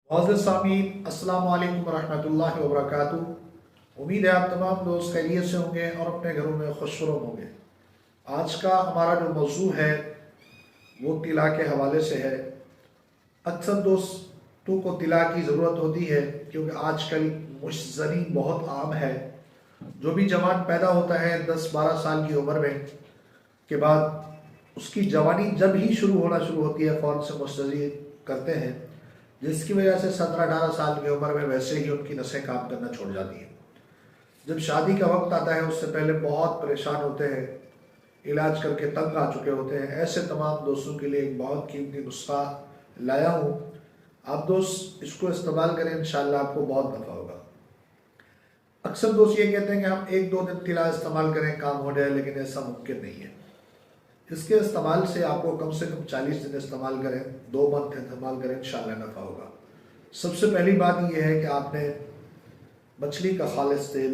मोअज़्ज़िज़ सामीन अस्सलामु अलैकुम वरहमतुल्लाहि वबरकातुहू। उम्मीद है आप तमाम दोस्त खैरियत से होंगे और अपने घरों में खुशनुमा होंगे। आज का हमारा जो मौजू है वो तिला के हवाले से है। अक्सर दोस्तों को तिला की ज़रूरत होती है क्योंकि आजकल मुश्तज़नी बहुत आम है। जो भी जवान पैदा होता है 10-12 साल की उम्र में के बाद उसकी जवानी जब ही शुरू होना शुरू होती है फ़ौरन से मुस्तज़ी करते हैं, जिसकी वजह से 17-18 साल की उम्र में वैसे ही उनकी नसें काम करना छोड़ जाती हैं। जब शादी का वक्त आता है उससे पहले बहुत परेशान होते हैं, इलाज करके तंग आ चुके होते हैं। ऐसे तमाम दोस्तों के लिए एक बहुत कीमती नुस्खा लाया हूँ। आप दोस्त इसको इस्तेमाल करें, इंशाल्लाह आपको बहुत नफ़ा होगा। अक्सर दोस्त ये कहते हैं कि हम 1-2 दिन तिला इस्तेमाल करें काम हो जाए, लेकिन ऐसा मुमकिन नहीं है। इसके इस्तेमाल से आपको कम से कम 40 दिन इस्तेमाल करें, 2 मंथ इस्तेमाल करें, इंशाल्लाह नफ़ा होगा। सबसे पहली बात यह है कि आपने मछली का खालिस तेल,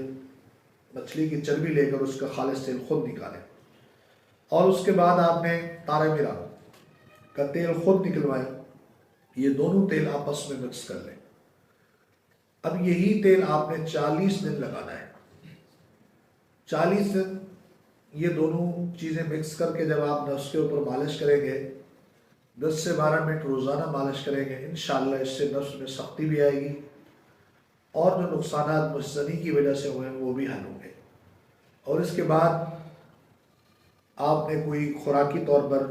मछली की चर्बी लेकर उसका खालिस तेल खुद निकालें और उसके बाद आपने तारे मीरा का तेल खुद निकलवाएं। ये दोनों तेल आपस में मिक्स कर लें। अब यही तेल आपने 40 दिन लगाना है। 40 दिन ये दोनों चीज़ें मिक्स करके जब आप नफ्स के ऊपर मालिश करेंगे, 10 से 12 मिनट रोज़ाना मालिश करेंगे, इंशाअल्लाह इससे नफ्स में सख्ती भी आएगी और जो नुकसानात मुस्तनी की वजह से हुए हैं वो भी हल होंगे। और इसके बाद आपने कोई खुराकी तौर पर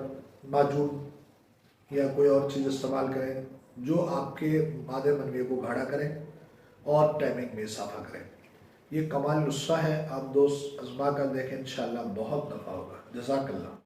माजून या कोई और चीज़ इस्तेमाल करें जो आपके मादे मनवे को गाढ़ा करें और टाइमिंग में इजाफा करें। ये कमाल नुस्खा है, आप दोस्त आजमा कर देखें, इंशाअल्लाह बहुत नफ़ा होगा। जज़ाकल्लाह।